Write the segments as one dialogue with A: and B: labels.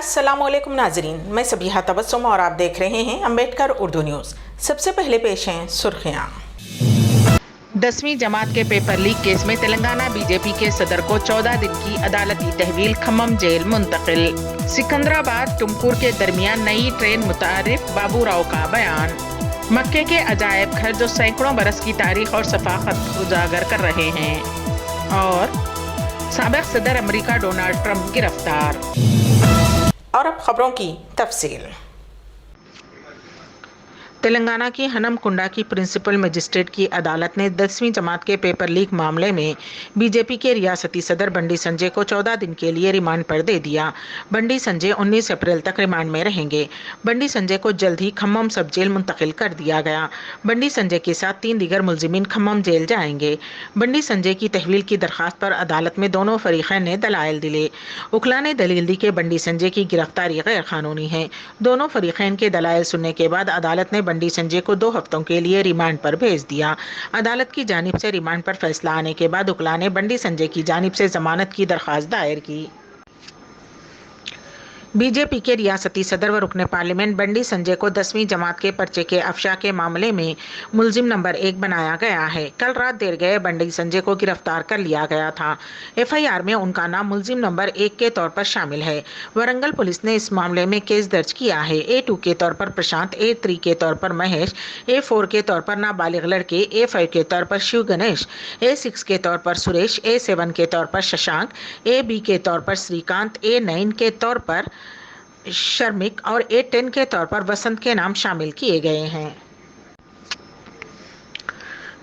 A: अस्सलामुअलैकुम नाजरीन, मैं सबीहा तबस्सुम और आप देख रहे हैं अम्बेडकर उर्दू न्यूज़। सबसे पहले पेश हैं सुर्खियाँ।
B: 10वीं जमात के पेपर लीक केस में तेलंगाना बीजेपी के सदर को 14 दिन की अदालती तहवील, खम्मम जेल मुंतकिल। सिकंदराबाद टुमकुर के दरमियान नई ट्रेन मुतारिफ, बाबू राव का बयान। मक्के के अजायब घर जो सैकड़ों बरस की तारीख और सफाकत उजागर कर रहे हैं। और साबिक सदर अमेरिका डोनाल्ड ट्रंप गिरफ्तार।
A: और अब खबरों की तफसील।
B: तेलंगाना की हनमकुंडा की प्रिंसिपल मजिस्ट्रेट की अदालत ने 10वीं जमात के पेपर लीक मामले में बीजेपी के रियासती सदर बंडी संजय को 14 दिन के लिए रिमांड पर दे दिया। बंडी संजय 19 अप्रैल तक रिमांड में रहेंगे। बंडी संजय को जल्द ही खम्मम सब जेल मुंतकिल कर दिया गया। बंडी संजय के साथ 3 दीगर मुलजिमीन खम्मम जेल जाएंगे। बंडी संजय की तहवील की दरखास्त पर अदालत में दोनों फरीकैन ने दलाइल दिले। उकला ने दलील दी कि बंडी संजय की गिरफ्तारी गैर कानूनी है। दोनों फरीकैन के दलाइल सुनने के बाद अदालत ने बंडी संजय को 2 हफ्तों के लिए रिमांड पर भेज दिया। अदालत की जानिब से रिमांड पर फैसला आने के बाद उकला ने बंडी संजय की जानिब से जमानत की दरखास्त दायर की। बीजेपी के रियासती सदर व रुकने पार्लियामेंट बंडी संजय को 10वीं जमात के पर्चे के अफशा के मामले में मुलजिम नंबर 1 बनाया गया है। कल रात देर गए बंडी संजय को गिरफ्तार कर लिया गया था। एफआईआर में उनका नाम मुलजिम नंबर 1 के तौर पर शामिल है। वरंगल पुलिस ने इस मामले में केस दर्ज किया है। A2 के तौर पर प्रशांत, A3 के तौर पर महेश, A4 के तौर पर नाबालिग लड़के, A5 के तौर पर शिव गणेश, A6 के तौर पर सुरेश, A7 के तौर पर शशांक, AB के तौर पर श्रीकांत, A9 के तौर पर शर्मिक और A10 के तौर पर वसंत के नाम शामिल किए गए हैं।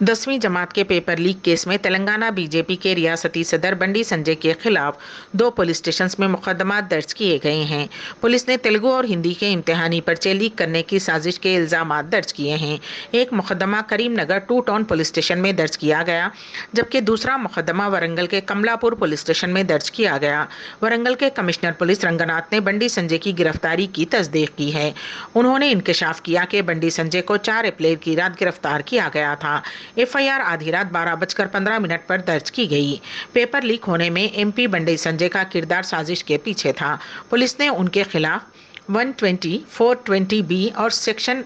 B: 10वीं जमात के पेपर लीक केस में तेलंगाना बीजेपी के रियासती सदर बंडी संजय के खिलाफ 2 पुलिस स्टेशन में मुकदमा दर्ज किए गए हैं। पुलिस ने तेलुगु और हिंदी के इम्तिहानी पर्चे लीक करने की साजिश के इल्जामात दर्ज किए हैं। एक मुकदमा करीम नगर 2 टाउन पुलिस स्टेशन में दर्ज किया गया, जबकि दूसरा मुकदमा वरंगल के कमलापुर पुलिस स्टेशन में दर्ज किया गया। वरंगल के कमिश्नर पुलिस रंगनाथ ने बंडी संजय की गिरफ्तारी की तस्दीक की है। उन्होंने इंकशाफ किया कि बंडी संजय को 4 अप्रैल की रात गिरफ्तार किया गया था। एफआईआर आधी रात 12:15 पर दर्ज की गई। पेपर लीक होने में एमपी बंडी संजय का किरदार साजिश के पीछे था। पुलिस ने उनके खिलाफ 120, 420B और सेक्शन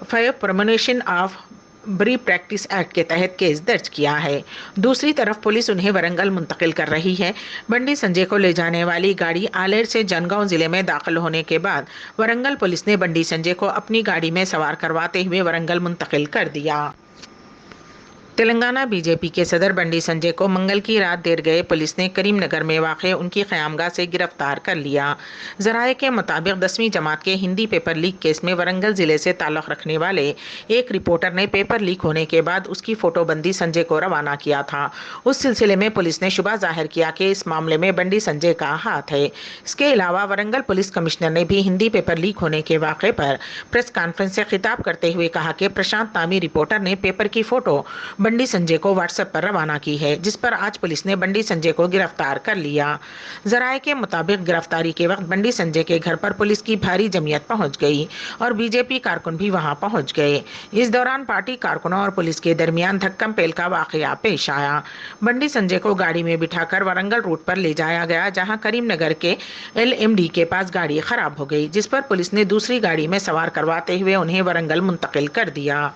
B: 5 प्रमोशन ऑफ बरी प्रैक्टिस एक्ट के तहत केस दर्ज किया है। दूसरी तरफ पुलिस उन्हें वरंगल मुंतकिल कर रही है। बंडी संजय को ले जाने वाली गाड़ी आलेर से जनगांव जिले में दाखिल होने के बाद वरंगल पुलिस ने बंडी संजय को अपनी गाड़ी में सवार करवाते हुए वरंगल मुंतकिल कर दिया। तेलंगाना बीजेपी के सदर बंडी संजय को मंगल की रात देर गए पुलिस ने करीमनगर में वाक़े उनकी क़यामगाह से गिरफ्तार कर लिया। ज़राए के मुताबिक 10वीं जमात के हिंदी पेपर लीक केस में वरंगल ज़िले से ताल्लुक़ रखने वाले एक रिपोर्टर ने पेपर लीक होने के बाद उसकी फ़ोटोबंदी संजय को रवाना किया था। उस सिलसिले में पुलिस ने शुबा ज़ाहिर किया कि इस मामले में बंडी संजय का हाथ है। इसके अलावा वरंगल पुलिस कमिश्नर ने भी हिंदी पेपर लीक होने के वाक़े पर प्रेस कॉन्फ्रेंस से खिताब करते हुए कहा कि प्रशांत नामी रिपोर्टर ने पेपर की फ़ोटो बंडी संजय को व्हाट्सएप पर रवाना की है, जिस पर आज पुलिस ने बंडी संजय को गिरफ्तार कर लिया। ज़राए के मुताबिक गिरफ्तारी के वक्त बंडी संजय के घर पर पुलिस की भारी जमयत पहुंच गई और बीजेपी कारकुन भी वहां पहुंच गए। इस दौरान पार्टी कारकुनों और पुलिस के दरमियान धक्कम पेल का वाकया पेश आया। बंडी संजय को गाड़ी में बिठाकर वरंगल रूट पर ले जाया गया, जहां करीमनगर के LMD के पास गाड़ी खराब हो गई, जिस पर पुलिस ने दूसरी गाड़ी में सवार करवाते हुए उन्हें वरंगल मुंतकिल कर दिया।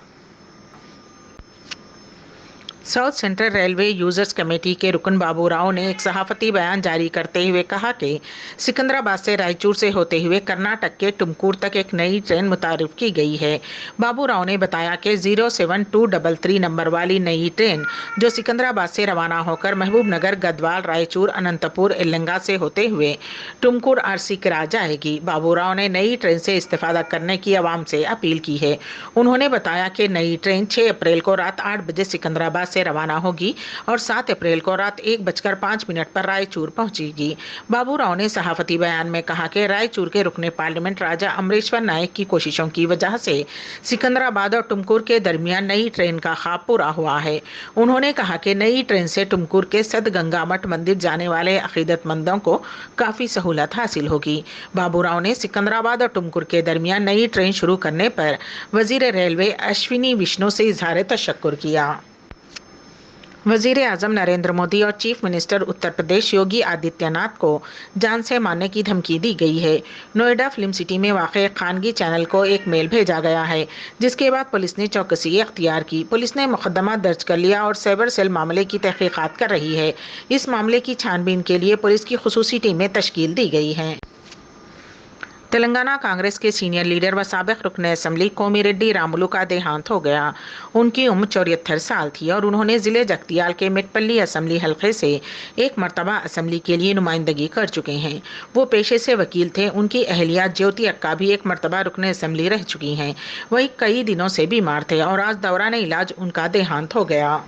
B: South central railway users committee के रुकन बाबू राव ने एक सहाफती बयान जारी करते हुए कहा कि सिकंदराबाद से रायचूर से होते हुए कर्नाटक के टुमकुर तक एक नई ट्रेन मुतारिफ की गई है। बाबू राव ने बताया कि 07233 नंबर वाली नई ट्रेन जो सिकंदराबाद से रवाना होकर महबूब नगर, गदवाल, रायचूर, अनंतपुर, एलंगा से होते हुए टुमकुर RC करा जाएगी। बाबू राव ने नई ट्रेन से इस्तेफादा करने की आवाम से अपील की है। उन्होंने बताया कि नई ट्रेन 6 अप्रैल को रात 8 बजे सिकंदराबाद से रवाना होगी और 7 अप्रैल को रात 1:05 पर रायचूर पहुंचेगी। बाबू राव ने सहाफती बयान में कहा कि रायचूर के रुकने पार्लियामेंट राजा अमरेश्वर नायक की कोशिशों की वजह से सिकंदराबाद और टुमकुर के दरमियान नई ट्रेन का ख्वाब पूरा हुआ है। उन्होंने कहा कि नई ट्रेन से टुमकुर के सदगंगा मठ मंदिर जाने वाले अकीदतमंदों को काफ़ी सहूलत हासिल होगी। बाबू राव ने सिकंदराबाद और टुमकुर के दरमियान नई ट्रेन शुरू करने पर वजीर रेलवे अश्विनी विष्णु से इजहार तशक्कुर किया। वजीर आजम नरेंद्र मोदी और चीफ मिनिस्टर उत्तर प्रदेश योगी आदित्यनाथ को जान से मारने की धमकी दी गई है। नोएडा फिल्म सिटी में वाक़ खानगी चैनल को एक मेल भेजा गया है, जिसके बाद पुलिस ने चौकसी अख्तियार की। पुलिस ने मुकदमा दर्ज कर लिया और साइबर सेल मामले की तहकीकात कर रही है। इस मामले की छानबीन के लिए पुलिस की खुसूसी टीमें तश्कील दी गई हैं। तेलंगाना कांग्रेस के सीनियर लीडर व साबिक रुकन असम्बली कोमिरेड्डी रामुलु का देहांत हो गया। उनकी उम्र 74 साल थी और उन्होंने ज़िले जगतियाल के मेटपल्ली असम्बली हलके से एक मरतबा असम्बली के लिए नुमाइंदगी कर चुके हैं। वो पेशे से वकील थे। उनकी अहलिया ज्योति अक्का भी एक मरतबा रुकन असम्बली रह चुकी हैं। वही कई दिनों से बीमार थे और आज दौरान इलाज उनका देहांत हो गया।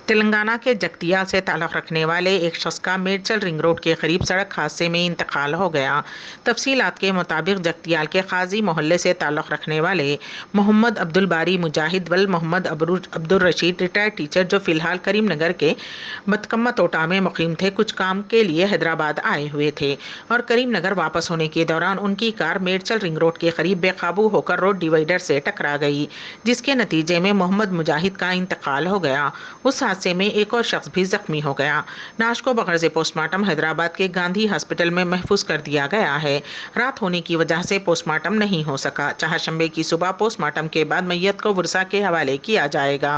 B: तेलंगाना के जगतियाल से ताल्लुक़ रखने वाले एक शख्स का मेडचल रिंग रोड के करीब सड़क हादसे में इंतकाल हो गया। तफसीलात के मुताबिक जगतियाल के काजी मोहल्ले से ताल्लुक़ रखने वाले मोहम्मद अब्दुल बारी मुजाहिद वल मोहम्मद अब्दुल रशीद रिटायर्ड टीचर, जो फ़िलहाल करीम नगर के बतकम्मा तोटा में मुकीम थे, कुछ काम के लिए हैदराबाद आए हुए थे और करीम नगर वापस होने के दौरान उनकी कार मेडचल रिंग रोड के करीब बेकाबू होकर रोड डिवाइडर से टकरा गई, जिसके नतीजे में मोहम्मद मुजाहिद का इंतकाल हो गया। उस हादसे में एक और शख्स भी जख्मी हो गया। लाश को बगैर पोस्टमार्टम हैदराबाद के गांधी हॉस्पिटल में महफूज कर दिया गया है। रात होने की वजह से पोस्टमार्टम नहीं हो सका। चहारशंबे की सुबह पोस्टमार्टम के बाद मैयत को वर्सा के हवाले किया जाएगा।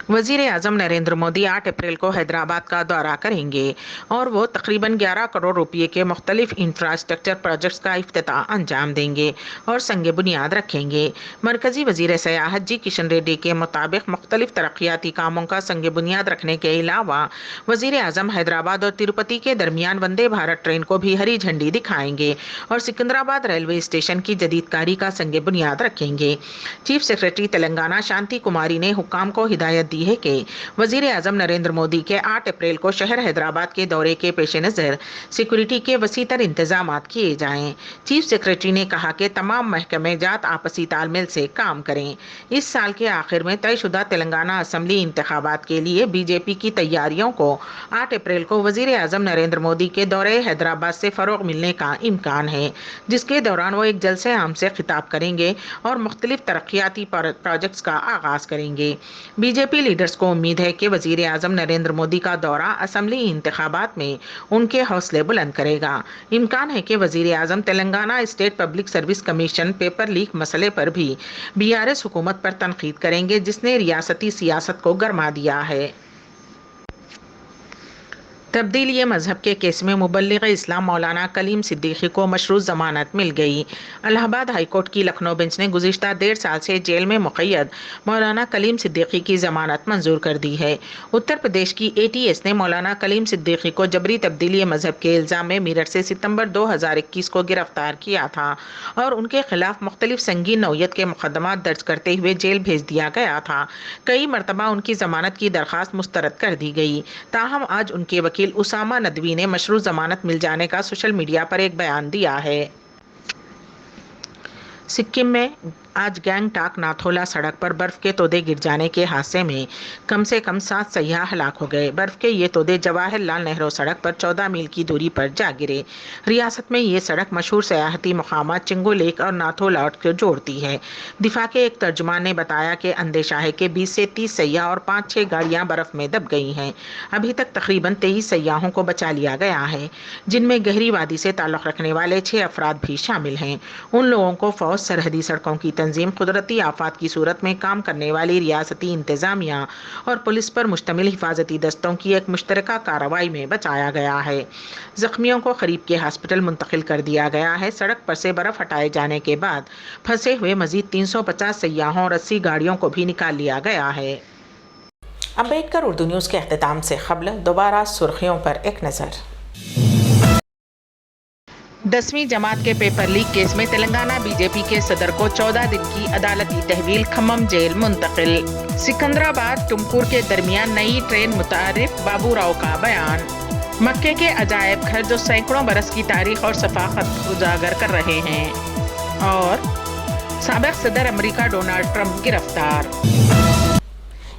B: वजीर आजम नरेंद्र मोदी 8 अप्रैल को हैदराबाद का दौरा करेंगे और वो तकरीबन 11 करोड़ रुपये के मुख्तलिफ इंफ्रास्ट्रक्चर प्रोजेक्ट्स का इफ्तिताह अंजाम देंगे और संग बुनियाद रखेंगे। मरकजी वजीर सयाहत जी किशन रेड्डी के मुताबिक मुख्तलिफ तरक्याती कामों का संग बुनियाद रखने के अलावा वजीर आजम हैदराबाद और तिरुपति के दरमियान वंदे भारत ट्रेन को भी हरी झंडी दिखाएंगे और सिकंदराबाद रेलवे स्टेशन की जदीदकारी का संग बुनियाद रखेंगे। चीफ सेक्रेटरी तेलंगाना शांति कुमारी ने हुक्काम को हिदायत दी है कि वजीर आजम नरेंद्र मोदी के 8 अप्रैल को शहर हैदराबाद के दौरे के पेश नज़र सिक्योरिटी के वसीतर इंतजाम किए जाएं। चीफ सेक्रेटरी ने कहा कि तमाम महकमे जात आपसी तालमेल से काम करें। इस साल के आखिर में तयशुदा तेलंगाना असम्बली इंतखाबात के लिए बीजेपी की तैयारियों को 8 अप्रैल को वजीर आजम नरेंद्र मोदी के दौरे हैदराबाद से फ़रोग मिलने का इम्कान है, जिसके दौरान वो एक जलसे आम से खिताब करेंगे और मुख्तलिफ तरक्याती प्रोजेक्ट्स का आगाज़ करेंगे। बीजेपी लीडर्स को उम्मीद है कि वजीर आजम नरेंद्र मोदी का दौरा असम्बली इंतखाबात में उनके हौसले बुलंद करेगा। इम्कान है कि वजीर आजम Telangana state public service commission paper leak मसले पर भी BRS हुकूमत पर तनकीद करेंगे, जिसने रियासती सियासत को गरमा दिया है। तब्दीली मजहब के केस में मुबल्लिग इस्लाम मौलाना कलीम सिद्दीकी को मशरूत जमानत मिल गई। इलाहाबाद हाईकोर्ट की लखनऊ बेंच ने गुज़िश्ता 1.5 साल से जेल में मुक़य्यद मौलाना कलीम सिद्दीकी की जमानत मंजूर कर दी है। उत्तर प्रदेश की ATS ने मौलाना कलीम सिद्दीकी को जबरी तब्दीली मजहब के इल्ज़ाम में मेरठ से सितंबर 2021 को गिरफ्तार किया था और उनके खिलाफ मुख्तलिफ संगीन नौयत के मुकदमा दर्ज करते हुए जेल भेज दिया गया था। कई मरतबा उनकी जमानत की दरख्वास्त मुस्तरद कर दी गई। ताहम आज उनके वकील उसामा नदवी ने मशरूत जमानत मिल जाने का सोशल मीडिया पर एक बयान दिया है। सिक्किम में आज गैंगटॉक नाथोला सड़क पर बर्फ के तोदे गिर जाने के हादसे में कम से कम 7 सयाह हलाक हो गए। बर्फ के ये तोदे जवाहरलाल नेहरू सड़क पर 14 मील की दूरी पर जा गिरे। रियासत में ये सड़क मशहूर सयाहती मकामात चिंगू लेक और नाथोला को जोड़ती है। दिफा के एक तर्जुमान ने बताया कि अंदेशा है कि 20 से 30 सयाह और 5-6 गाड़ियां बर्फ में दब गई हैं। अभी तक तकरीबन 23 सयाहों को बचा लिया गया है, जिनमें गहरी वादी से ताल्लुक़ रखने वाले 6 अफराद भी शामिल हैं। उन लोगों को फौज, सरहदी सड़कों की तंजीम, कुदरती आफात की सूरत में काम करने वाली रियासती इंतजामिया और पुलिस पर मुश्तमिल हिफाजती दस्तों की एक मुश्तरका कार्रवाई में बचाया गया है। जख्मियों को करीब के हॉस्पिटल मुंतकिल कर दिया गया है। सड़क पर से बर्फ हटाए जाने के बाद फंसे हुए मजीद 350 सयाहों और 80 गाड़ियों को भी निकाल लिया गया है।
A: अम्बेडकर उर्दू न्यूज़ के अख्तिताम से क़ब्ल दोबारा सुर्खियों पर एक नज़र।
B: 10वीं जमात के पेपर लीक केस में तेलंगाना बीजेपी के सदर को 14 दिन की अदालती तहवील, खम्मम जेल मुंतकिल। सिकंदराबाद टुमकुर के दरमियान नई ट्रेन मुतारिफ, बाबू राव का बयान। मक्के के अजायब घर जो सैकड़ों बरस की तारीख और सफाकत उजागर कर रहे हैं। और साबिक सदर अमेरिका डोनाल्ड ट्रंप गिरफ्तार।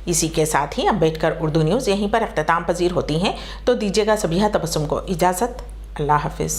A: इसी के साथ ही अम्बेडकर उर्दू न्यूज़ यहीं पर अख्तिताम पजीर होती हैं, तो दीजिएगा सबिहा तबस्सुम को इजाज़त। अल्लाह हाफिज़।